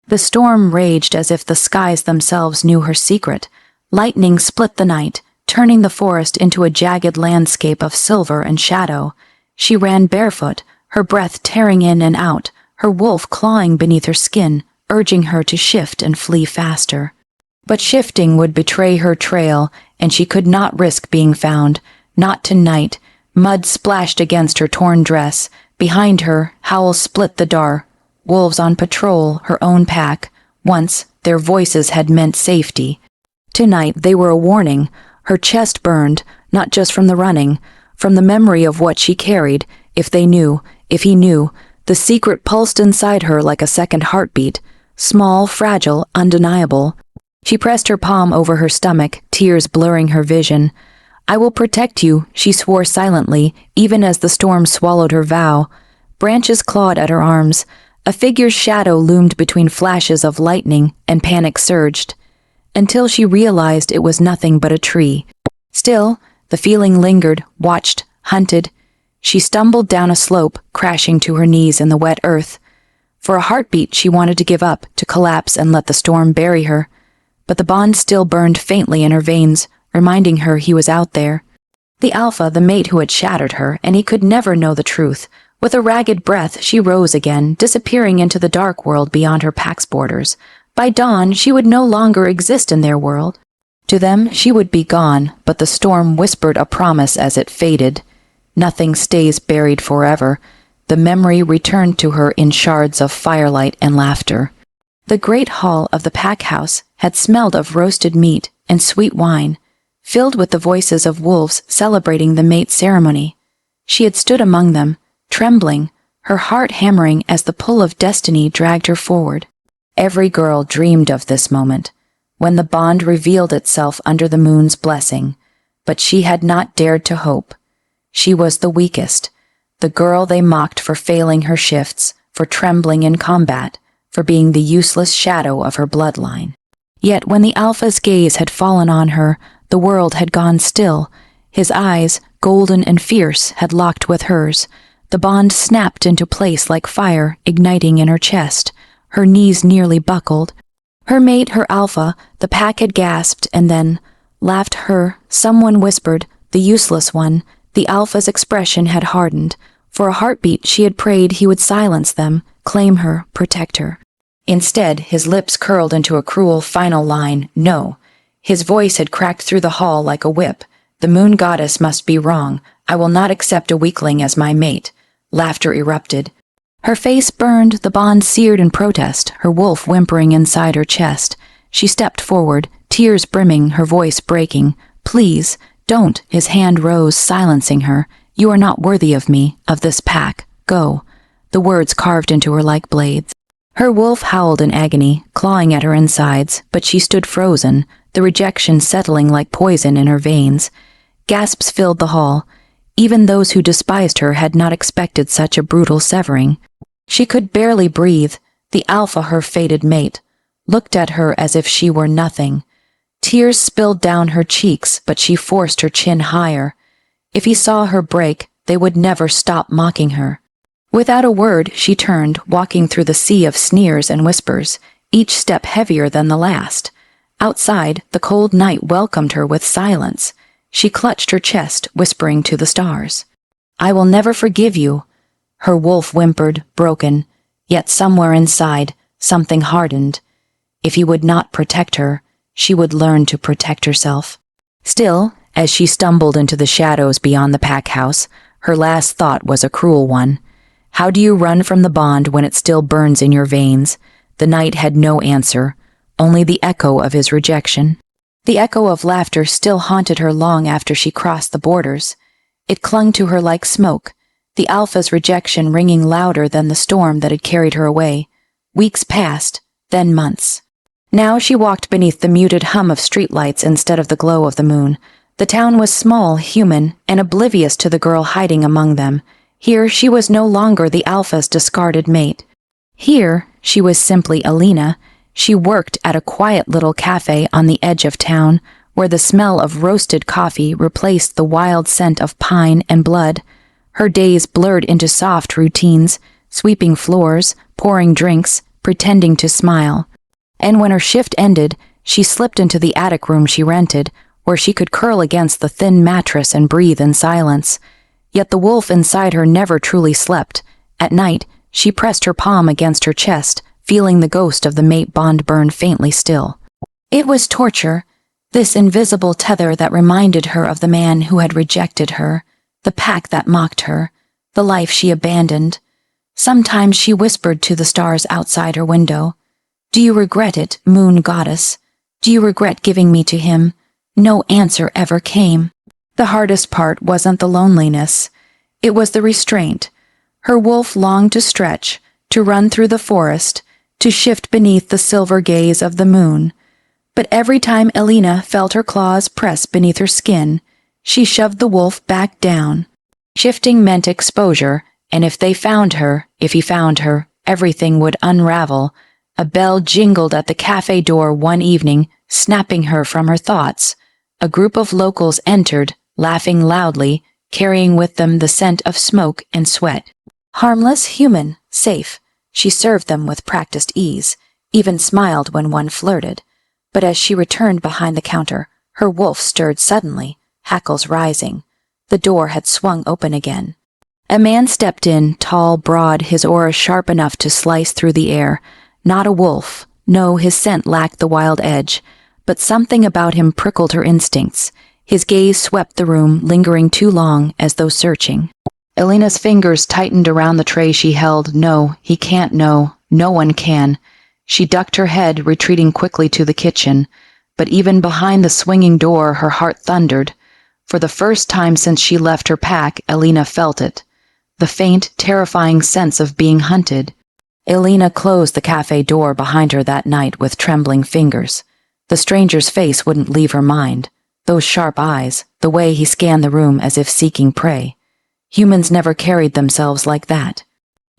The storm raged as if the skies themselves knew her secret. Lightning split the night, turning the forest into a jagged landscape of silver and shadow. She ran barefoot, her breath tearing in and out, her wolf clawing beneath her skin, urging her to shift and flee faster. But shifting would betray her trail, and she could not risk being found. Not tonight. Mud splashed against her torn dress. Behind her, howls split the dark. Wolves on patrol, her own pack. Once, their voices had meant safety. Tonight, they were a warning. Her chest burned, not just from the running, from the memory of what she carried. If they knew, if he knew, the secret pulsed inside her like a second heartbeat. Small, fragile, undeniable. She pressed her palm over her stomach, tears blurring her vision. "I will protect you," she swore silently, even as the storm swallowed her vow. Branches clawed at her arms. A figure's shadow loomed between flashes of lightning, and panic surged, until she realized it was nothing but a tree. Still, the feeling lingered, watched, hunted. She stumbled down a slope, crashing to her knees in the wet earth. For a heartbeat, she wanted to give up, to collapse and let the storm bury her. But the bond still burned faintly in her veins, reminding her he was out there. The alpha, the mate who had shattered her, and he could never know the truth. With a ragged breath, she rose again, disappearing into the dark world beyond her pack's borders. By dawn, she would no longer exist in their world. To them, she would be gone, but the storm whispered a promise as it faded. Nothing stays buried forever. The memory returned to her in shards of firelight and laughter. The great hall of the pack house had smelled of roasted meat and sweet wine, filled with the voices of wolves celebrating the mate ceremony. She had stood among them, trembling, her heart hammering as the pull of destiny dragged her forward. Every girl dreamed of this moment, when the bond revealed itself under the moon's blessing, but she had not dared to hope. She was the weakest, the girl they mocked for failing her shifts, for trembling in combat, for being the useless shadow of her bloodline. Yet when the alpha's gaze had fallen on her, the world had gone still. His eyes, golden and fierce, had locked with hers. The bond snapped into place like fire, igniting in her chest. Her knees nearly buckled. Her mate, her alpha, the pack had gasped, and then laughed her. Someone whispered, the useless one. The alpha's expression had hardened. For a heartbeat, she had prayed he would silence them, claim her, protect her. Instead, his lips curled into a cruel final line, no. His voice had cracked through the hall like a whip. The moon goddess must be wrong. I will not accept a weakling as my mate. Laughter erupted. Her face burned, the bond seared in protest, her wolf whimpering inside her chest. She stepped forward, tears brimming, her voice breaking. Please, don't. His hand rose, silencing her. You are not worthy of me, of this pack. Go. The words carved into her like blades. Her wolf howled in agony, clawing at her insides, but she stood frozen, the rejection settling like poison in her veins. Gasps filled the hall. Even those who despised her had not expected such a brutal severing. She could barely breathe. The alpha, her fated mate, looked at her as if she were nothing. Tears spilled down her cheeks, but she forced her chin higher. If he saw her break, they would never stop mocking her. Without a word, she turned, walking through the sea of sneers and whispers, each step heavier than the last. Outside, the cold night welcomed her with silence. She clutched her chest, whispering to the stars. I will never forgive you. Her wolf whimpered, broken, yet somewhere inside, something hardened. If he would not protect her, she would learn to protect herself. Still, as she stumbled into the shadows beyond the pack house, her last thought was a cruel one. How do you run from the bond when it still burns in your veins? The night had no answer, only the echo of his rejection. The echo of laughter still haunted her long after she crossed the borders. It clung to her like smoke, the alpha's rejection ringing louder than the storm that had carried her away. Weeks passed, then months. Now she walked beneath the muted hum of streetlights instead of the glow of the moon. The town was small, human, and oblivious to the girl hiding among them. Here she was no longer the alpha's discarded mate. Here she was simply Alina. She worked at a quiet little cafe on the edge of town, where the smell of roasted coffee replaced the wild scent of pine and blood. Her days blurred into soft routines, sweeping floors, pouring drinks, pretending to smile. And when her shift ended, she slipped into the attic room she rented, where she could curl against the thin mattress and breathe in silence. Yet the wolf inside her never truly slept. At night, she pressed her palm against her chest, feeling the ghost of the mate bond burn faintly still. It was torture, this invisible tether that reminded her of the man who had rejected her, the pack that mocked her, the life she abandoned. Sometimes she whispered to the stars outside her window, "Do you regret it, moon goddess? Do you regret giving me to him?" No answer ever came. The hardest part wasn't the loneliness. It was the restraint. Her wolf longed to stretch, to run through the forest, to shift beneath the silver gaze of the moon. But every time Elena felt her claws press beneath her skin, she shoved the wolf back down. Shifting meant exposure, and if he found her, everything would unravel. A bell jingled at the cafe door one evening, snapping her from her thoughts. A group of locals entered, laughing loudly, carrying with them the scent of smoke and sweat. Harmless, human, safe, she served them with practiced ease, even smiled when one flirted. But as she returned behind the counter, her wolf stirred suddenly, hackles rising. The door had swung open again. A man stepped in, tall, broad, his aura sharp enough to slice through the air. Not a wolf. No, his scent lacked the wild edge. But something about him prickled her instincts. His gaze swept the room, lingering too long, as though searching. Elena's fingers tightened around the tray she held. No, he can't know. No one can. She ducked her head, retreating quickly to the kitchen. But even behind the swinging door, her heart thundered. For the first time since she left her pack, Elena felt it. The faint, terrifying sense of being hunted. Elena closed the cafe door behind her that night with trembling fingers. The stranger's face wouldn't leave her mind. Those sharp eyes, the way he scanned the room as if seeking prey. Humans never carried themselves like that.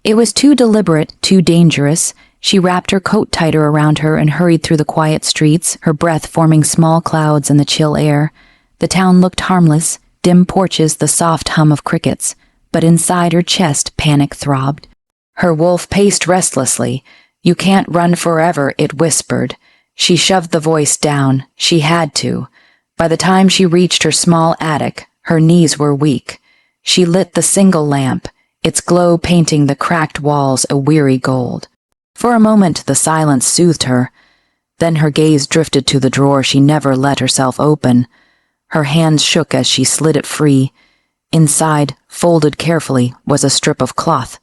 It was too deliberate, too dangerous. She wrapped her coat tighter around her and hurried through the quiet streets, her breath forming small clouds in the chill air. The town looked harmless, dim porches, the soft hum of crickets, but inside her chest panic throbbed. Her wolf paced restlessly. "You can't run forever," it whispered. She shoved the voice down. She had to. By the time she reached her small attic, her knees were weak. She lit the single lamp, its glow painting the cracked walls a weary gold. For a moment the silence soothed her. Then her gaze drifted to the drawer she never let herself open. Her hands shook as she slid it free. Inside, folded carefully, was a strip of cloth.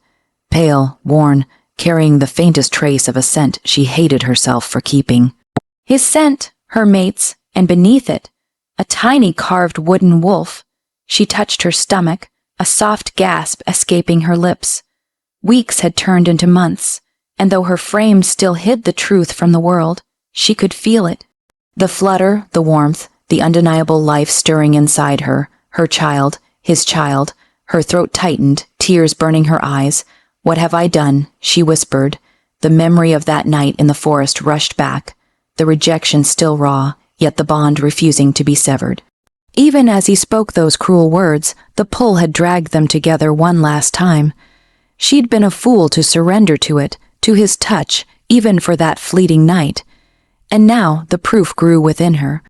Pale, worn, carrying the faintest trace of a scent she hated herself for keeping. His scent, her mate's, and beneath it, a tiny carved wooden wolf. She touched her stomach, a soft gasp escaping her lips. Weeks had turned into months, and though her frame still hid the truth from the world, she could feel it. The flutter, the warmth, the undeniable life stirring inside her, her child, his child. Her throat tightened, tears burning her eyes. "What have I done?" she whispered. The memory of that night in the forest rushed back, the rejection still raw, yet the bond refusing to be severed. Even as he spoke those cruel words, the pull had dragged them together one last time. She'd been a fool to surrender to it, to his touch, even for that fleeting night. And now the proof grew within her.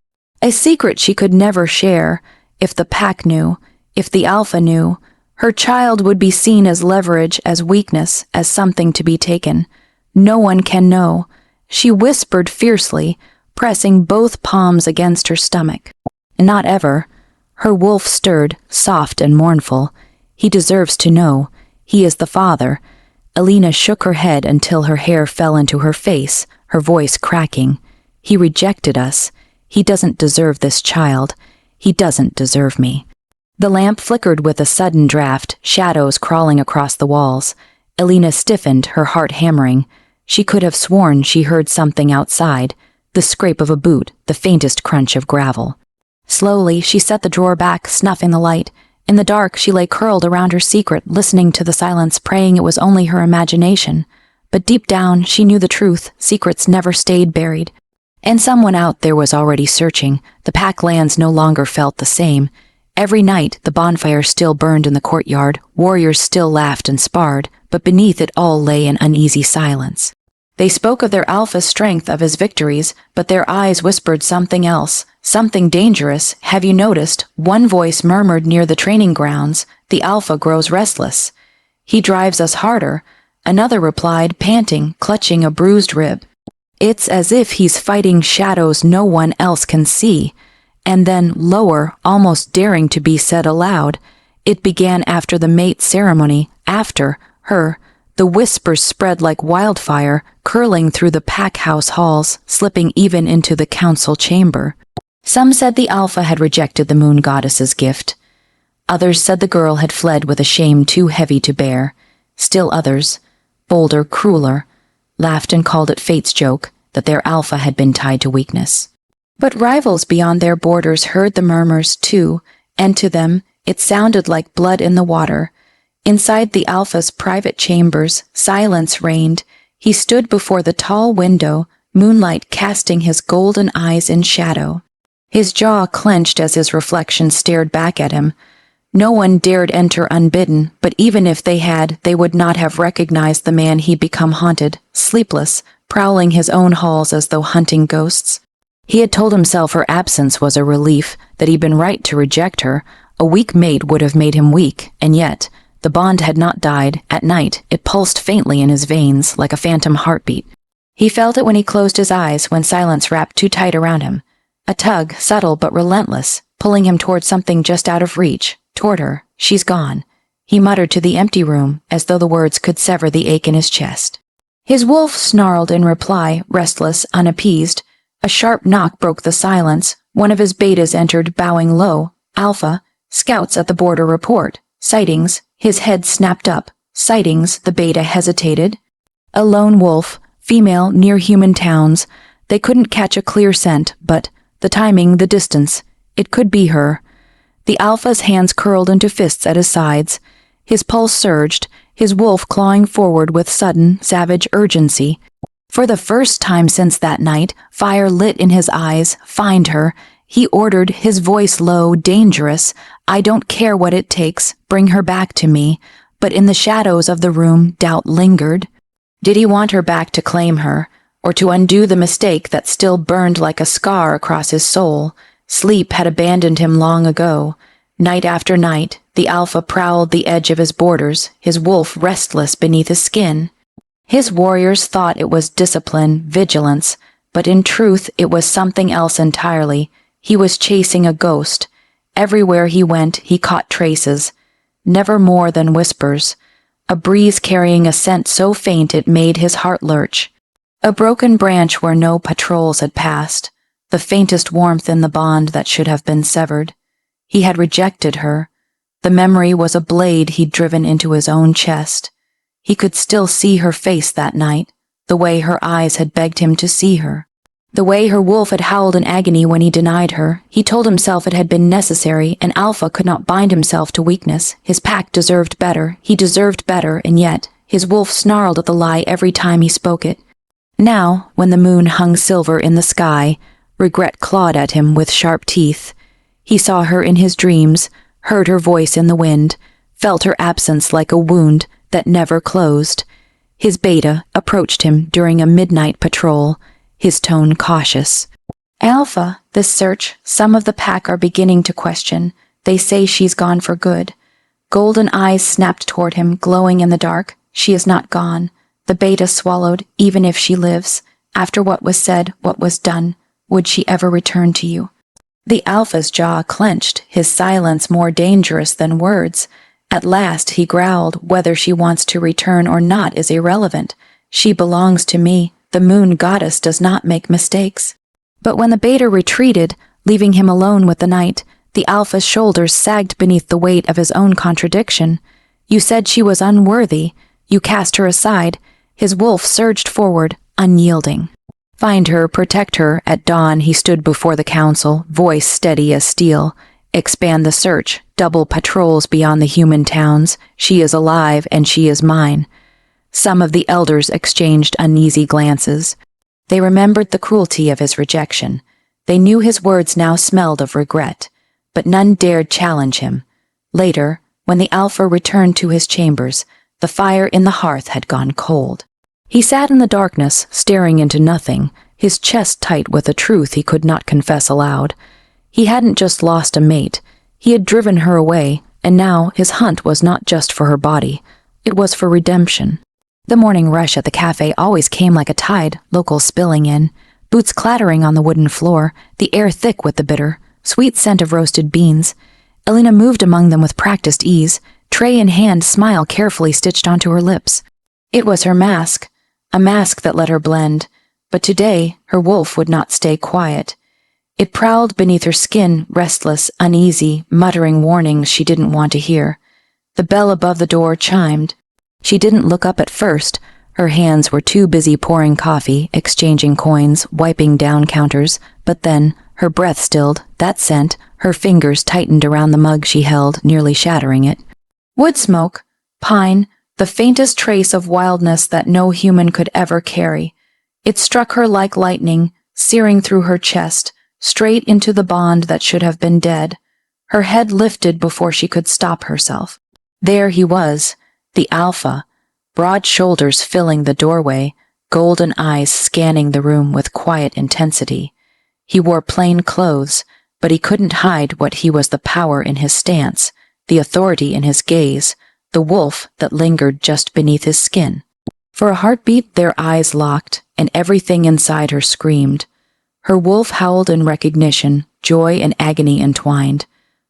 A secret she could never share. If the pack knew, if the alpha knew, her child would be seen as leverage, as weakness, as something to be taken. No one can know. She whispered fiercely, pressing both palms against her stomach. Not ever. Her wolf stirred, soft and mournful. He deserves to know. He is the father. Elena shook her head until her hair fell into her face, her voice cracking. He rejected us. He doesn't deserve this child. He doesn't deserve me. The lamp flickered with a sudden draft, shadows crawling across the walls. Elena stiffened, her heart hammering. She could have sworn she heard something outside, the scrape of a boot, the faintest crunch of gravel. Slowly, she set the drawer back, snuffing the light. In the dark, she lay curled around her secret, listening to the silence, praying it was only her imagination. But deep down, she knew the truth. Secrets never stayed buried. And someone out there was already searching. The pack lands no longer felt the same. Every night, the bonfire still burned in the courtyard, warriors still laughed and sparred, but beneath it all lay an uneasy silence. They spoke of their alpha's strength, of his victories, but their eyes whispered something else, something dangerous. Have you noticed? One voice murmured near the training grounds, the alpha grows restless. He drives us harder. Another replied, panting, clutching a bruised rib. It's as if he's fighting shadows no one else can see. And then, lower, almost daring to be said aloud, it began after the mate ceremony, after her. The whispers spread like wildfire, curling through the pack-house halls, slipping even into the council chamber. Some said the alpha had rejected the moon goddess's gift. Others said the girl had fled with a shame too heavy to bear. Still others, bolder, crueler, laughed and called it fate's joke that their alpha had been tied to weakness. But rivals beyond their borders heard the murmurs too, and to them it sounded like blood in the water. Inside the alpha's private chambers, silence reigned. He stood before the tall window, moonlight casting his golden eyes in shadow. His jaw clenched as his reflection stared back at him. No one dared enter unbidden, but even if they had, they would not have recognized the man he'd become haunted, sleepless, prowling his own halls as though hunting ghosts. He had told himself her absence was a relief, that he'd been right to reject her. A weak mate would have made him weak, and yet the bond had not died. At night, it pulsed faintly in his veins, like a phantom heartbeat. He felt it when he closed his eyes, when silence wrapped too tight around him. A tug, subtle but relentless, pulling him toward something just out of reach, toward her. She's gone. He muttered to the empty room, as though the words could sever the ache in his chest. His wolf snarled in reply, restless, unappeased. A sharp knock broke the silence. One of his betas entered, bowing low. Alpha, scouts at the border report. Sightings. His head snapped up. Sightings, the beta hesitated. A lone wolf, female, near human towns. They couldn't catch a clear scent, but the timing, the distance, it could be her. The alpha's hands curled into fists at his sides. His pulse surged, his wolf clawing forward with sudden, savage urgency. For the first time since that night, fire lit in his eyes. Find her. He ordered, his voice low, dangerous. I don't care what it takes. Bring her back to me. But in the shadows of the room, doubt lingered. Did he want her back to claim her, or to undo the mistake that still burned like a scar across his soul? Sleep had abandoned him long ago. Night after night, the alpha prowled the edge of his borders, his wolf restless beneath his skin. His warriors thought it was discipline, vigilance, but in truth it was something else entirely. He was chasing a ghost. Everywhere he went, he caught traces, never more than whispers, a breeze carrying a scent so faint it made his heart lurch. A broken branch where no patrols had passed, the faintest warmth in the bond that should have been severed. He had rejected her. The memory was a blade he'd driven into his own chest. He could still see her face that night, the way her eyes had begged him to see her. The way her wolf had howled in agony when he denied her. He told himself it had been necessary, and Alpha could not bind himself to weakness. His pack deserved better. He deserved better, and yet his wolf snarled at the lie every time he spoke it. Now, when the moon hung silver in the sky, regret clawed at him with sharp teeth. He saw her in his dreams, heard her voice in the wind, felt her absence like a wound that never closed. His beta approached him during a midnight patrol, his tone cautious. Alpha, this search, some of the pack are beginning to question. They say she's gone for good. Golden eyes snapped toward him, glowing in the dark. She is not gone. The beta swallowed, even if she lives. After what was said, what was done, would she ever return to you? The alpha's jaw clenched, his silence more dangerous than words. At last he growled, whether she wants to return or not is irrelevant. She belongs to me. The moon goddess does not make mistakes. But when the beta retreated, leaving him alone with the night, the alpha's shoulders sagged beneath the weight of his own contradiction. You said she was unworthy. You cast her aside. His wolf surged forward, unyielding. Find her, protect her. At dawn he stood before the council, voice steady as steel. Expand the search, double patrols beyond the human towns. She is alive and she is mine. Some of the elders exchanged uneasy glances. They remembered the cruelty of his rejection. They knew his words now smelled of regret, but none dared challenge him. Later, when the alpha returned to his chambers, the fire in the hearth had gone cold. He sat in the darkness, staring into nothing, his chest tight with a truth he could not confess aloud. He hadn't just lost a mate, he had driven her away, and now his hunt was not just for her body, it was for redemption. The morning rush at the cafe always came like a tide, locals spilling in, boots clattering on the wooden floor, the air thick with the bitter, sweet scent of roasted beans. Alina moved among them with practiced ease, tray in hand, smile carefully stitched onto her lips. It was her mask, a mask that let her blend, but today her wolf would not stay quiet. It prowled beneath her skin, restless, uneasy, muttering warnings she didn't want to hear. The bell above the door chimed. She didn't look up at first. Her hands were too busy pouring coffee, exchanging coins, wiping down counters, but then, her breath stilled, that scent, her fingers tightened around the mug she held, nearly shattering it. Wood smoke, pine, the faintest trace of wildness that no human could ever carry. It struck her like lightning, searing through her chest, straight into the bond that should have been dead. Her head lifted before she could stop herself. There he was, the Alpha, broad shoulders filling the doorway, golden eyes scanning the room with quiet intensity. He wore plain clothes, but he couldn't hide what he was: the power in his stance, the authority in his gaze, the wolf that lingered just beneath his skin. For a heartbeat, their eyes locked, and everything inside her screamed. Her wolf howled in recognition, joy and agony entwined.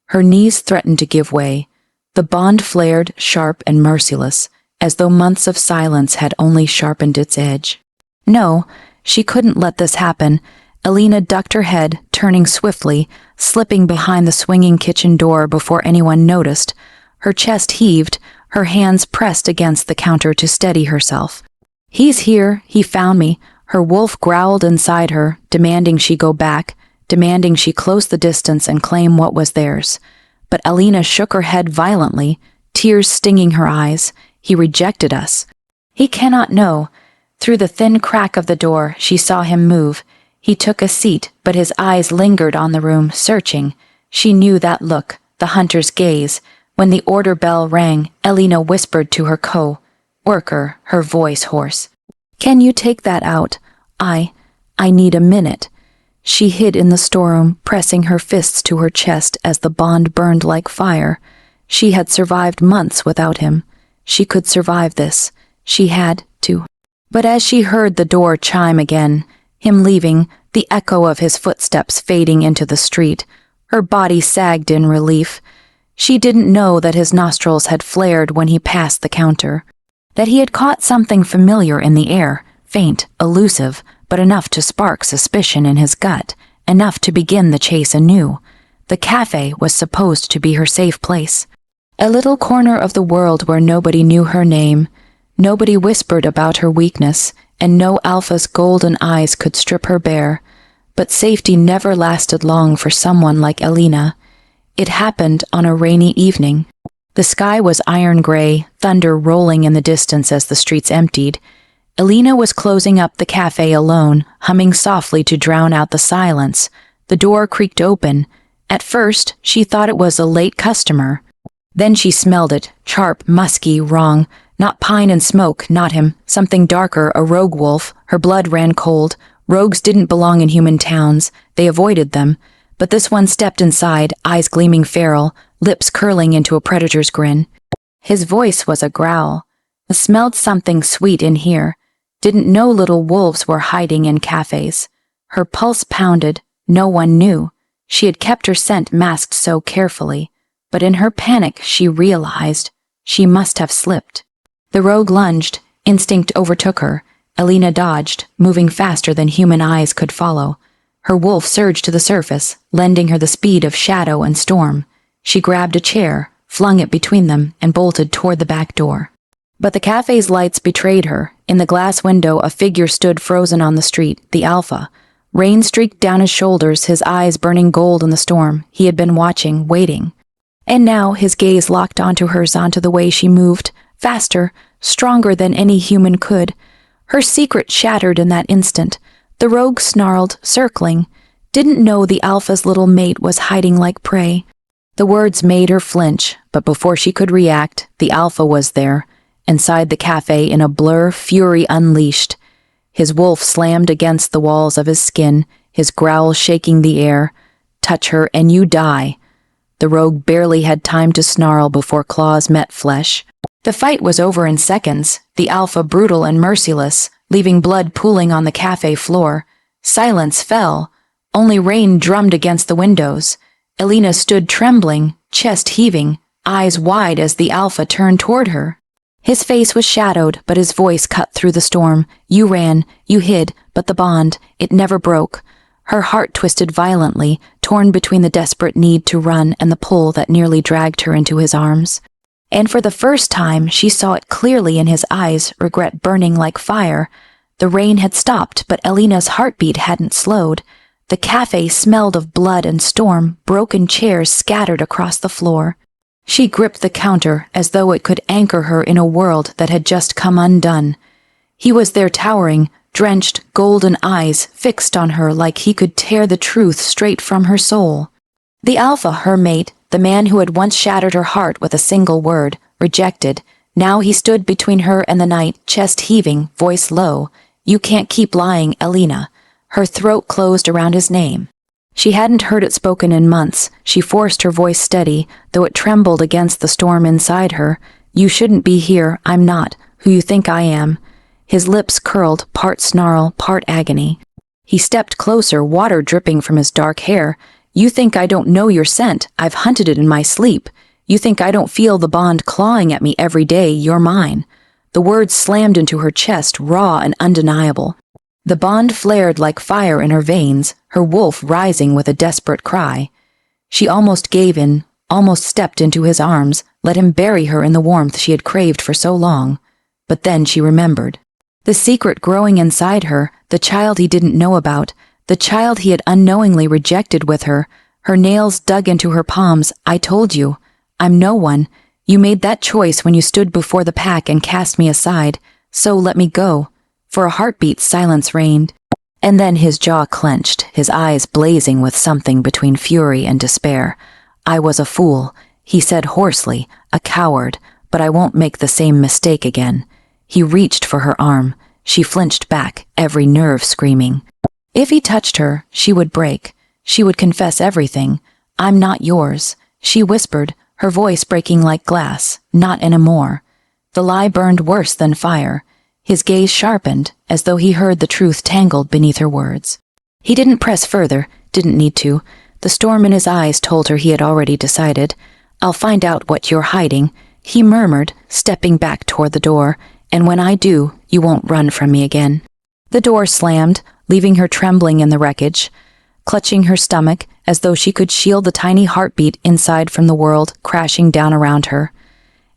Her knees threatened to give way. The bond flared, sharp and merciless, as though months of silence had only sharpened its edge. No, she couldn't let this happen. Alina ducked her head, turning swiftly, slipping behind the swinging kitchen door before anyone noticed. Her chest heaved, her hands pressed against the counter to steady herself. He's here, he found me. Her wolf growled inside her, demanding she go back, demanding she close the distance and claim what was theirs. But Alina shook her head violently, tears stinging her eyes. He rejected us. He cannot know. Through the thin crack of the door, she saw him move. He took a seat, but his eyes lingered on the room, searching. She knew that look, the hunter's gaze. When the order bell rang, Alina whispered to her co-worker, her voice hoarse. "Can you take that out? I need a minute." She hid in the storeroom, pressing her fists to her chest as the bond burned like fire. She had survived months without him. She could survive this. She had to. But as she heard the door chime again, him leaving, the echo of his footsteps fading into the street, her body sagged in relief. She didn't know that his nostrils had flared when he passed the counter, that he had caught something familiar in the air, faint, elusive, but enough to spark suspicion in his gut, enough to begin the chase anew. The cafe was supposed to be her safe place. A little corner of the world where nobody knew her name, nobody whispered about her weakness, and no Alpha's golden eyes could strip her bare. But safety never lasted long for someone like Alina. It happened on a rainy evening. The sky was iron gray, thunder rolling in the distance as the streets emptied. Alina was closing up the cafe alone, humming softly to drown out the silence. The door creaked open. At first, she thought it was a late customer. Then she smelled it, sharp, musky, wrong. Not pine and smoke, not him. Something darker, a rogue wolf. Her blood ran cold. Rogues didn't belong in human towns. They avoided them. But this one stepped inside, eyes gleaming feral, lips curling into a predator's grin. His voice was a growl. I smelled something sweet in here. Didn't know little wolves were hiding in cafes. Her pulse pounded. No one knew. She had kept her scent masked so carefully. But in her panic, she realized she must have slipped. The rogue lunged. Instinct overtook her. Alina dodged, moving faster than human eyes could follow. Her wolf surged to the surface, lending her the speed of shadow and storm. She grabbed a chair, flung it between them, and bolted toward the back door. But the cafe's lights betrayed her. In the glass window, a figure stood frozen on the street, the Alpha. Rain streaked down his shoulders, his eyes burning gold in the storm. He had been watching, waiting. And now his gaze locked onto hers, onto the way she moved, faster, stronger than any human could. Her secret shattered in that instant. The rogue snarled, circling. Didn't know the Alpha's little mate was hiding like prey. The words made her flinch, but before she could react, the Alpha was there. inside the cafe in a blur, fury unleashed. His wolf slammed against the walls of his skin, his growl shaking the air. Touch her and you die. The rogue barely had time to snarl before claws met flesh. The fight was over in seconds, the alpha brutal and merciless, leaving blood pooling on the cafe floor. Silence fell. Only rain drummed against the windows. Elena stood trembling, chest heaving, eyes wide as the alpha turned toward her. His face was shadowed, but his voice cut through the storm. You ran, you hid, but the bond, it never broke. Her heart twisted violently, torn between the desperate need to run and the pull that nearly dragged her into his arms. And for the first time, she saw it clearly in his eyes, regret burning like fire. The rain had stopped, but Elena's heartbeat hadn't slowed. The cafe smelled of blood and storm, broken chairs scattered across the floor. She gripped the counter as though it could anchor her in a world that had just come undone. He was there towering, drenched, golden eyes fixed on her like he could tear the truth straight from her soul. The alpha, her mate, the man who had once shattered her heart with a single word, rejected. Now he stood between her and the night, chest heaving, voice low. You can't keep lying, Elena. Her throat closed around his name. She hadn't heard it spoken in months. She forced her voice steady, though it trembled against the storm inside her. You shouldn't be here. I'm not who you think I am. His lips curled, part snarl, part agony. He stepped closer, water dripping from his dark hair. You think I don't know your scent. I've hunted it in my sleep. You think I don't feel the bond clawing at me every day. You're mine. The words slammed into her chest, raw and undeniable. The bond flared like fire in her veins, her wolf rising with a desperate cry. She almost gave in, almost stepped into his arms, let him bury her in the warmth she had craved for so long. But then she remembered. The secret growing inside her, the child he didn't know about, the child he had unknowingly rejected with her, her nails dug into her palms. I told you. I'm no one. You made that choice when you stood before the pack and cast me aside. So let me go. For a heartbeat, silence reigned. And then his jaw clenched, his eyes blazing with something between fury and despair. I was a fool, he said hoarsely, a coward, but I won't make the same mistake again. He reached for her arm. She flinched back, every nerve screaming. If he touched her, she would break. She would confess everything. I'm not yours, she whispered, her voice breaking like glass. Not anymore. The lie burned worse than fire. His gaze sharpened, as though he heard the truth tangled beneath her words. He didn't press further, didn't need to. The storm in his eyes told her he had already decided. I'll find out what you're hiding, he murmured, stepping back toward the door. And when I do, you won't run from me again. The door slammed, leaving her trembling in the wreckage, clutching her stomach as though she could shield the tiny heartbeat inside from the world crashing down around her.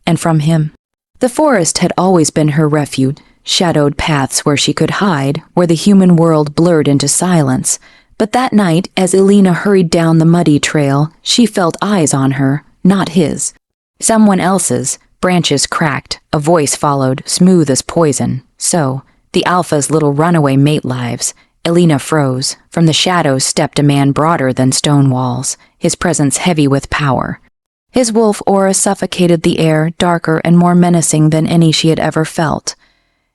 And from him. The forest had always been her refuge, shadowed paths where she could hide, where the human world blurred into silence. But that night, as Elena hurried down the muddy trail, she felt eyes on her, not his. Someone else's. Branches cracked, a voice followed, smooth as poison. So, the alpha's little runaway mate lives. Elena froze. From the shadows stepped a man broader than stone walls, his presence heavy with power. His wolf aura suffocated the air, darker and more menacing than any she had ever felt.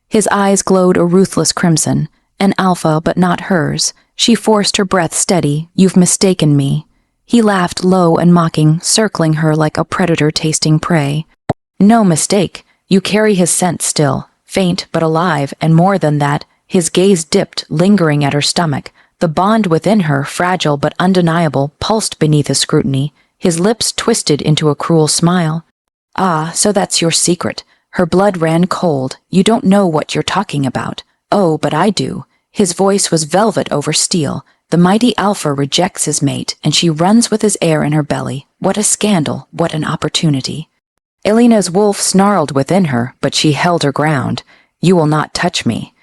His eyes glowed a ruthless crimson, an alpha but not hers. She forced her breath steady. You've mistaken me. He laughed low and mocking, circling her like a predator tasting prey. No mistake. You carry his scent still, faint but alive, and more than that, his gaze dipped, lingering at her stomach. The bond within her, fragile but undeniable, pulsed beneath his scrutiny. His lips twisted into a cruel smile. Ah, so that's your secret. Her blood ran cold. You don't know what you're talking about. Oh, but I do. His voice was velvet over steel. The mighty alpha rejects his mate, and she runs with his air in her belly. What a scandal, what an opportunity. Elena's wolf snarled within her, but she held her ground. You will not touch me.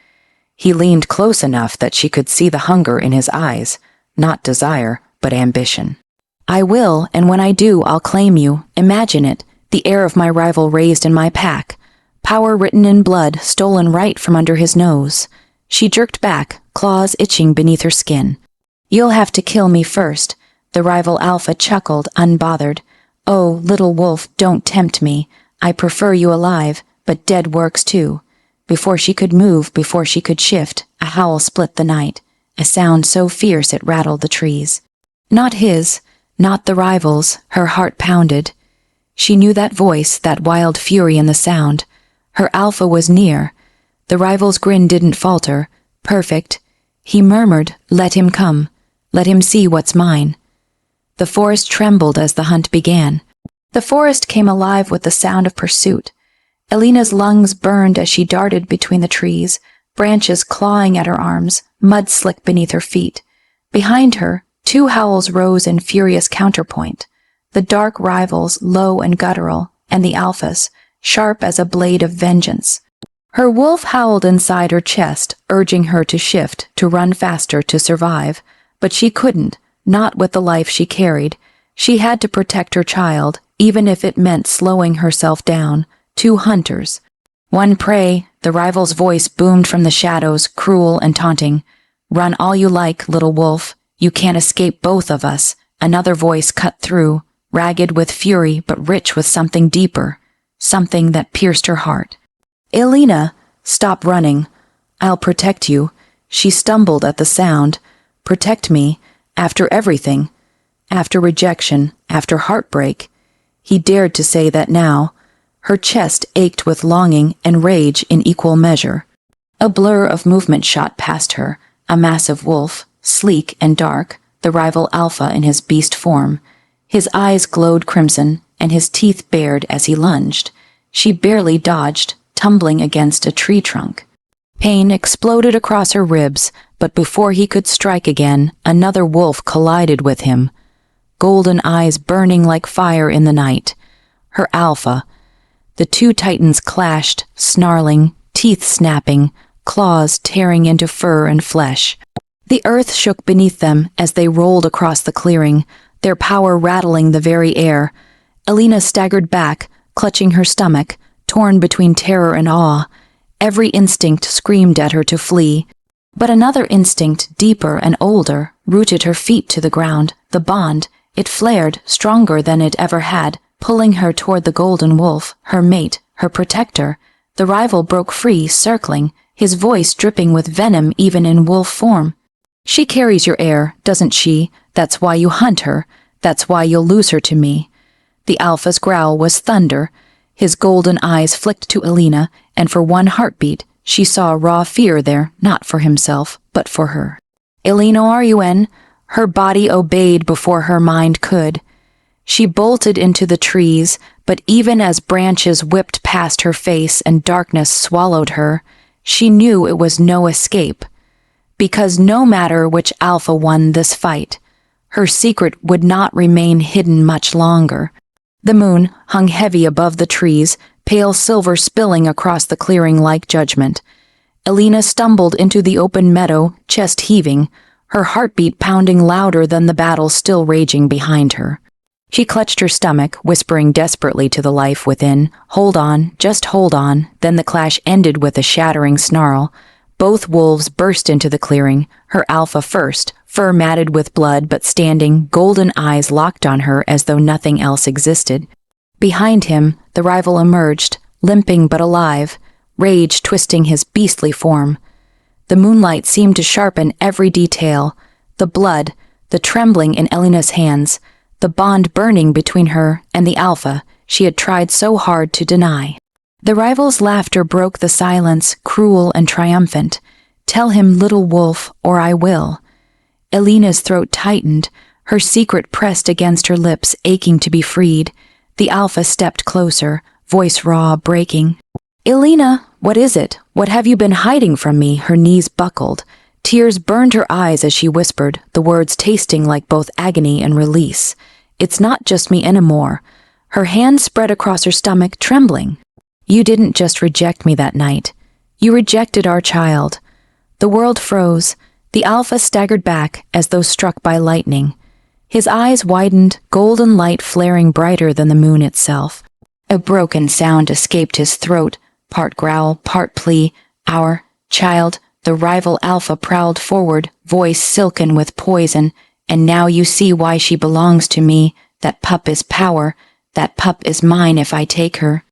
He leaned close enough that she could see the hunger in his eyes. Not desire, but ambition. I will, and when I do, I'll claim you. Imagine it, the heir of my rival raised in my pack. Power written in blood, stolen right from under his nose. She jerked back, claws itching beneath her skin. You'll have to kill me first. The rival alpha chuckled, unbothered. Oh, little wolf, don't tempt me. I prefer you alive. but dead works too. Before she could move, before she could shift, a howl split the night, a sound so fierce it rattled the trees. Not his, not the rival's, her heart pounded. She knew that voice, that wild fury in the sound. Her alpha was near. The rival's grin didn't falter. Perfect. He murmured, "Let him come. Let him see what's mine." The forest trembled as the hunt began. The forest came alive with the sound of pursuit. Elena's lungs burned as she darted between the trees, branches clawing at her arms, mud slick beneath her feet. Behind her, two howls rose in furious counterpoint. The dark rivals, low and guttural, and the alphas, sharp as a blade of vengeance. Her wolf howled inside her chest, urging her to shift, to run faster, to survive. But she couldn't, not with the life she carried. She had to protect her child, even if it meant slowing herself down. Two hunters. One prey, the rival's voice boomed from the shadows, cruel and taunting. "Run all you like, little wolf. You can't escape both of us." Another voice cut through, ragged with fury but rich with something deeper, something that pierced her heart. "Elena, stop running. I'll protect you." She stumbled at the sound. Protect me, after everything, after rejection, after heartbreak. He dared to say that now. Her chest ached with longing and rage in equal measure. A blur of movement shot past her, a massive wolf, sleek and dark, the rival alpha in his beast form. His eyes glowed crimson, and his teeth bared as he lunged. She barely dodged, tumbling against a tree trunk. Pain exploded across her ribs, but before he could strike again, another wolf collided with him. Golden eyes burning like fire in the night. Her alpha. The two titans clashed, snarling, teeth snapping, claws tearing into fur and flesh. The earth shook beneath them as they rolled across the clearing, their power rattling the very air. Elena staggered back, clutching her stomach, torn between terror and awe. Every instinct screamed at her to flee. But another instinct, deeper and older, rooted her feet to the ground. The bond, it flared, stronger than it ever had, pulling her toward the golden wolf, her mate, her protector. The rival broke free, circling, his voice dripping with venom even in wolf form. "She carries your air, doesn't she? That's why you hunt her. That's why you'll lose her to me." The alpha's growl was thunder. His golden eyes flicked to Elena, and for one heartbeat, she saw raw fear there, not for himself, but for her. "Elena, are you in?" Her body obeyed before her mind could. She bolted into the trees, but even as branches whipped past her face and darkness swallowed her, she knew it was no escape. Because no matter which alpha won this fight, her secret would not remain hidden much longer. The moon hung heavy above the trees, pale silver spilling across the clearing like judgment. Elena stumbled into the open meadow, chest heaving, her heartbeat pounding louder than the battle still raging behind her. She clutched her stomach, whispering desperately to the life within, "Hold on, just hold on." Then the clash ended with a shattering snarl. Both wolves burst into the clearing, her alpha first, fur matted with blood but standing, golden eyes locked on her as though nothing else existed. Behind him, the rival emerged, limping but alive, rage twisting his beastly form. The moonlight seemed to sharpen every detail, the blood, the trembling in Elena's hands, the bond burning between her and the alpha she had tried so hard to deny. The rival's laughter broke the silence, cruel and triumphant. "Tell him, little wolf, or I will." Elena's throat tightened, her secret pressed against her lips, aching to be freed. The alpha stepped closer, voice raw, breaking. "Elena, what is it? What have you been hiding from me?" Her knees buckled. Tears burned her eyes as she whispered, the words tasting like both agony and release. "It's not just me anymore." Her hand spread across her stomach, trembling. "You didn't just reject me that night. You rejected our child." The world froze. The alpha staggered back as though struck by lightning. His eyes widened, golden light flaring brighter than the moon itself. A broken sound escaped his throat, part growl, part plea. "Our child." The rival alpha prowled forward, voice silken with poison. "And now you see why she belongs to me. That pup is power. That pup is mine if I take her."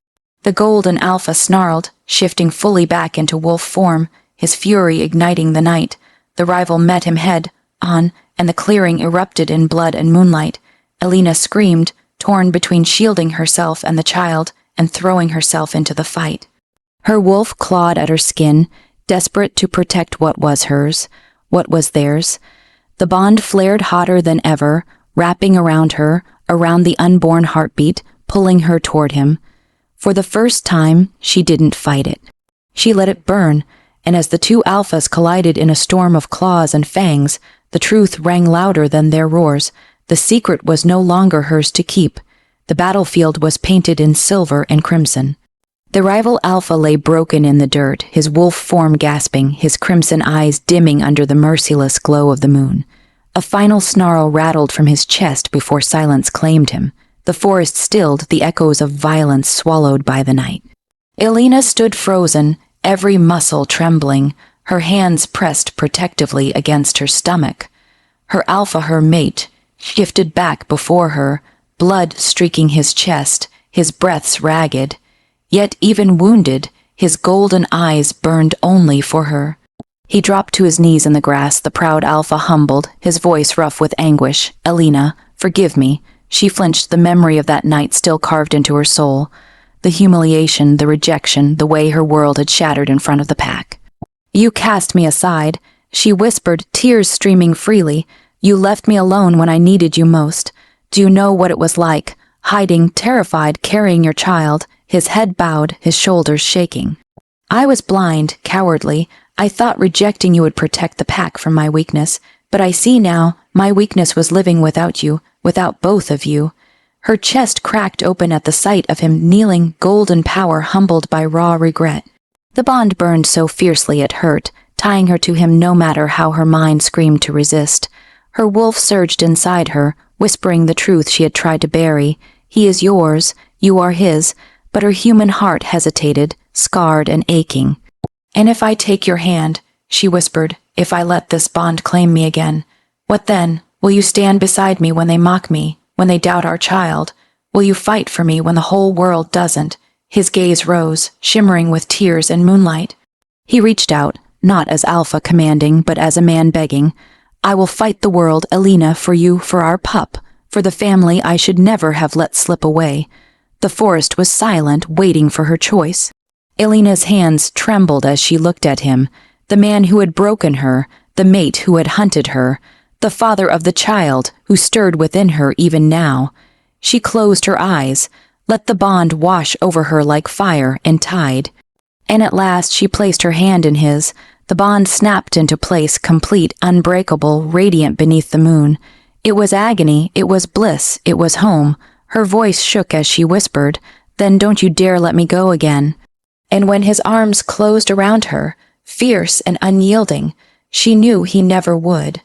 The golden alpha snarled, shifting fully back into wolf form, his fury igniting the night. The rival met him head on, and the clearing erupted in blood and moonlight. Elena screamed, torn between shielding herself and the child and throwing herself into the fight. Her wolf clawed at her skin, desperate to protect what was hers, what was theirs. The bond flared hotter than ever, wrapping around her, around the unborn heartbeat, pulling her toward him. For the first time, she didn't fight it. She let it burn, and as the two alphas collided in a storm of claws and fangs, the truth rang louder than their roars. The secret was no longer hers to keep. The battlefield was painted in silver and crimson. The rival alpha lay broken in the dirt, his wolf form gasping, his crimson eyes dimming under the merciless glow of the moon. A final snarl rattled from his chest before silence claimed him. The forest stilled, the echoes of violence swallowed by the night. Elena stood frozen, every muscle trembling, her hands pressed protectively against her stomach. Her alpha, her mate, shifted back before her, blood streaking his chest, his breaths ragged. Yet even wounded, his golden eyes burned only for her. He dropped to his knees in the grass, the proud alpha humbled, his voice rough with anguish. "Elena, forgive me." She flinched, the memory of that night still carved into her soul. The humiliation, the rejection, the way her world had shattered in front of the pack. "You cast me aside," she whispered, tears streaming freely. "You left me alone when I needed you most. Do you know what it was like, hiding, terrified, carrying your child, his head bowed, his shoulders shaking? I was blind, cowardly. I thought rejecting you would protect the pack from my weakness, but I see now my weakness was living without you, without both of you." Her chest cracked open at the sight of him kneeling, golden power humbled by raw regret. The bond burned so fiercely it hurt, tying her to him no matter how her mind screamed to resist. Her wolf surged inside her, whispering the truth she had tried to bury. He is yours, you are his, but her human heart hesitated, scarred and aching. "And if I take your hand," she whispered, "if I let this bond claim me again, what then? Will you stand beside me when they mock me, when they doubt our child? Will you fight for me when the whole world doesn't?" His gaze rose, shimmering with tears and moonlight. He reached out, not as alpha commanding, but as a man begging. "I will fight the world, Elena, for you, for our pup, for the family I should never have let slip away." The forest was silent, waiting for her choice. Elena's hands trembled as she looked at him, the man who had broken her, the mate who had hunted her, the father of the child who stirred within her even now. She closed her eyes, let the bond wash over her like fire and tide. And at last she placed her hand in his. The bond snapped into place, complete, unbreakable, radiant beneath the moon. It was agony, it was bliss, it was home. Her voice shook as she whispered, "Then don't you dare let me go again." And when his arms closed around her, fierce and unyielding, she knew he never would.